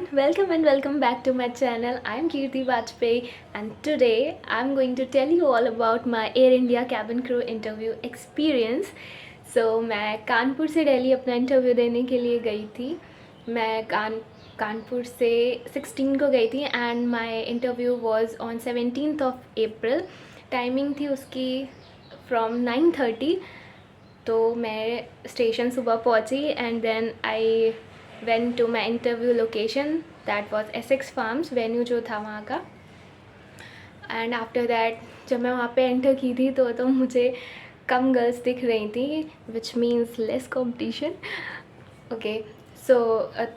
everyone, welcome and welcome back to my channel. I'm Kirti Vajpayee and today I'm going to tell you all about my Air India cabin crew interview experience. So मैं कानपुर से दिल्ली अपना interview देने के लिए गई थी. मैं कानपुर से 16 को गई थी and my interview was on 17th of April. Timing थी उसकी फ्रॉम 9:30. तो मैं स्टेशन सुबह पहुंची and then I went to my interview location, that was Essex Farms venue जो था वहाँ का. एंड आफ्टर दैट जब मैं वहाँ पे एंटर की थी तो मुझे कम गर्ल्स दिख रही थी, which means less competition. Okay, so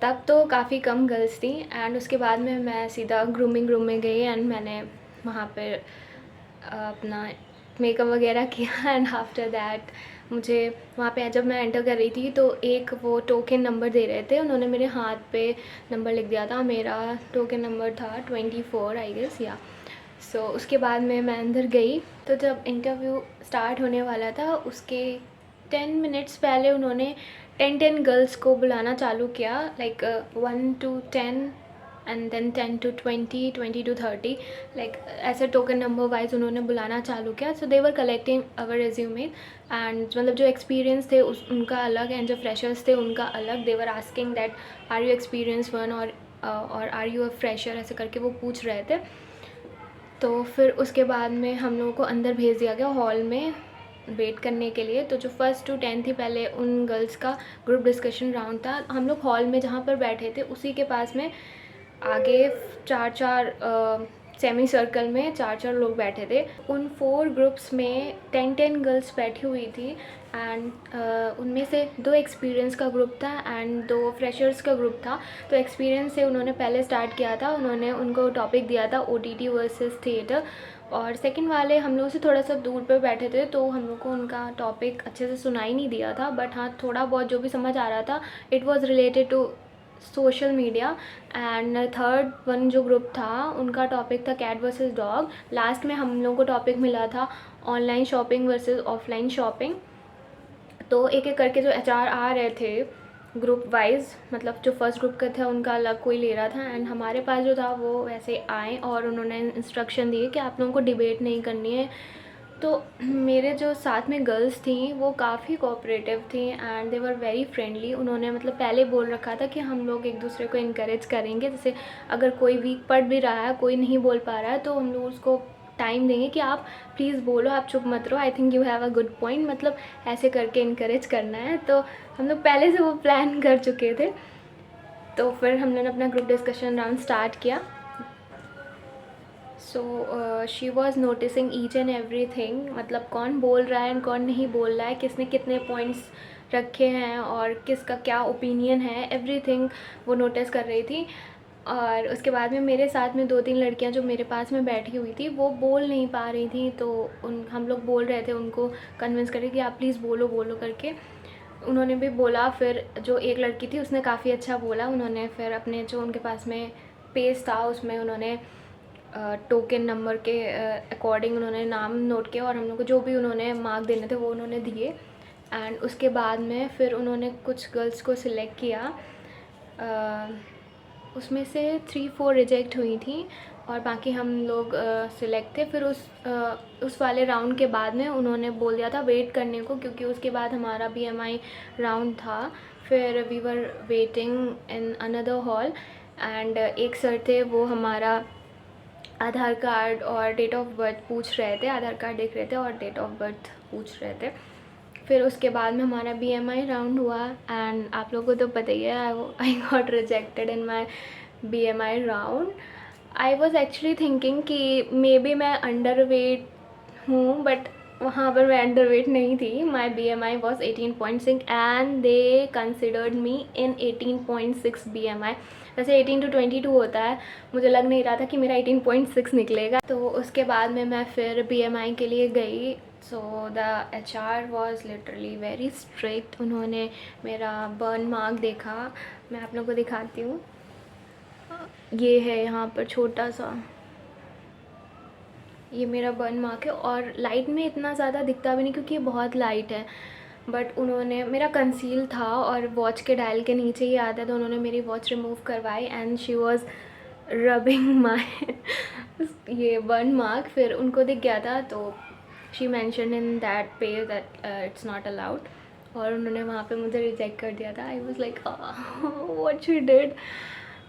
तब तो काफ़ी कम गर्ल्स थी एंड उसके बाद में मैं सीधा ग्रूमिंग रूम में गई एंड मैंने वहाँ पे अपना मेकअप वगैरह किया. एंड आफ्टर दैट मुझे वहाँ पे जब मैं एंटर कर रही थी तो एक वो टोकन नंबर दे रहे थे, उन्होंने मेरे हाथ पे नंबर लिख दिया था. मेरा टोकन नंबर था 24 आई गेस या. सो उसके बाद में मैं अंदर गई तो जब इंटरव्यू स्टार्ट होने वाला था उसके 10 मिनट्स पहले उन्होंने 10 गर्ल्स को बुलाना चालू किया, like 1 to 10 and then 10 to 20, 20 to 30, like ऐसे टोकन नंबर वाइज उन्होंने बुलाना चालू किया. So they were collecting our resume and मतलब जो एक्सपीरियंस थे उनका अलग एंड जो फ्रेशर्स थे उनका अलग. They were asking that are you experience one or are you a fresher, ऐसे करके वो पूछ रहे थे. तो फिर उसके बाद में हम लोगों को अंदर भेज दिया गया हॉल में वेट करने के लिए. तो जो 1st to 10th थी पहले उन गर्ल्स का ग्रुप डिस्कशन राउंड था. हम लोग हॉल में जहाँ पर बैठे थे उसी के पास में आगे चार सेमी सर्कल में चार लोग बैठे थे. उन 4 ग्रुप्स में 10 गर्ल्स बैठी हुई थी एंड उनमें से 2 एक्सपीरियंस का ग्रुप था एंड 2 फ्रेशर्स का ग्रुप था. तो एक्सपीरियंस से उन्होंने पहले स्टार्ट किया था, उन्होंने उनको टॉपिक दिया था OTT वर्सेस थिएटर. और सेकंड वाले हम लोग से थोड़ा सा दूर पे बैठे थे तो हम लोग को उनका टॉपिक अच्छे से सुनाई नहीं दिया था, बट हाँ थोड़ा बहुत जो भी समझ आ रहा था it was related to social media. And third one जो ग्रुप था उनका टॉपिक था कैट वर्सेस डॉग. लास्ट में हम लोगों को टॉपिक मिला था online shopping versus offline shopping. तो एक एक करके जो HR आ रहे थे ग्रुप वाइज, मतलब जो फर्स्ट ग्रुप का था उनका अलग कोई ले रहा था एंड हमारे पास जो था वो वैसे आए और उन्होंने इंस्ट्रक्शन दिए कि आप लोगों को डिबेट नहीं करनी है. तो मेरे जो साथ में गर्ल्स थी वो काफ़ी कोऑपरेटिव थी and they were very friendly. उन्होंने मतलब पहले बोल रखा था कि हम लोग एक दूसरे को इनकरेज करेंगे, जैसे अगर कोई वीक पढ़ भी रहा है, कोई नहीं बोल पा रहा है तो हम लोग उसको टाइम देंगे कि आप प्लीज़ बोलो, आप चुप मत रहो, I think you have a good point, मतलब ऐसे करके इनकरेज करना है. तो हम लोग पहले से वो प्लान कर चुके थे. तो फिर हमने अपना ग्रुप डिस्कशन राउंड स्टार्ट किया. So she was noticing each and every thing, मतलब कौन बोल रहा है कौन नहीं बोल रहा है, किसने कितने पॉइंट्स रखे हैं और किसका क्या ओपिनियन है, एवरीथिंग वो नोटिस कर रही थी. और उसके बाद में मेरे साथ में 2-3 लड़कियां जो मेरे पास में बैठी हुई थी वो बोल नहीं पा रही थी. तो हम लोग बोल रहे थे, उनको कन्विंस करें कि आप प्लीज़ बोलो बोलो करके. उन्होंने भी बोला. फिर जो एक लड़की थी उसने काफ़ी अच्छा बोला. उन्होंने फिर अपने जो उनके पास में पेज था उसमें उन्होंने टोकन नंबर के अकॉर्डिंग उन्होंने नाम नोट किया और हम लोग को जो भी उन्होंने मार्क देने थे वो उन्होंने दिए. एंड उसके बाद में फिर उन्होंने कुछ गर्ल्स को सिलेक्ट किया. उसमें से 3-4 रिजेक्ट हुई थी और बाकी हम लोग सिलेक्ट थे. फिर उस वाले राउंड के बाद में उन्होंने बोल दिया था वेट करने को, क्योंकि उसके बाद हमारा BMI राउंड था. फिर we were waiting in another hall and एक सर थे वो हमारा आधार कार्ड और डेट ऑफ बर्थ पूछ रहे थे. आधार कार्ड देख रहे थे और डेट ऑफ बर्थ पूछ रहे थे. फिर उसके बाद में हमारा BMI राउंड हुआ एंड आप लोगों को तो पता ही है I got rejected in my BMI round. I was actually thinking कि मे बी मैं अंडर वेट हूँ, बट वहाँ पर मैं अंडर वेट नहीं थी. माई BMI was 18.6 and they considered me in 18.6 BMI. वैसे 18 to 22 होता है, मुझे लग नहीं रहा था कि मेरा 18.6 निकलेगा. तो उसके बाद में मैं फिर BMI के लिए गई. So the HR was literally very strict. उन्होंने मेरा बर्न मार्क देखा, मैं आप लोगों को दिखाती हूँ. ये है यहाँ पर छोटा सा, ये मेरा बर्न मार्क है और लाइट में इतना ज़्यादा दिखता भी नहीं क्योंकि ये बहुत लाइट है. बट उन्होंने, मेरा कंसील था और वॉच के डायल के नीचे ही आता, तो उन्होंने मेरी वॉच रिमूव करवाई एंड शी वॉज रबिंग माई ये 1 मार्क। फिर उनको दिख गया था, तो she mention in that page that it's not allowed, और उन्होंने वहाँ पे मुझे रिजेक्ट कर दिया था। I was like what she did,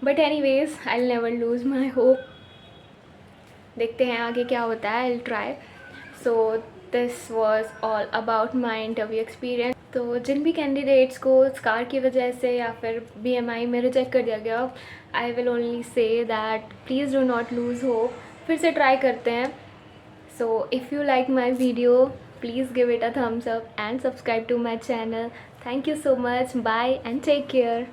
but any ways I will never loose my hope. देखते हैं आगे क्या होता है, I will try. So this was all about my interview experience. तो जिन भी कैंडिडेट्स को स्कार की वजह से या फिर BMI में रिजेक्ट कर दिया गया, I will only say that please do not lose hope, फिर से ट्राई करते हैं। So if you like my video, please give it a thumbs up and subscribe to my channel. Thank you so much. Bye and take care.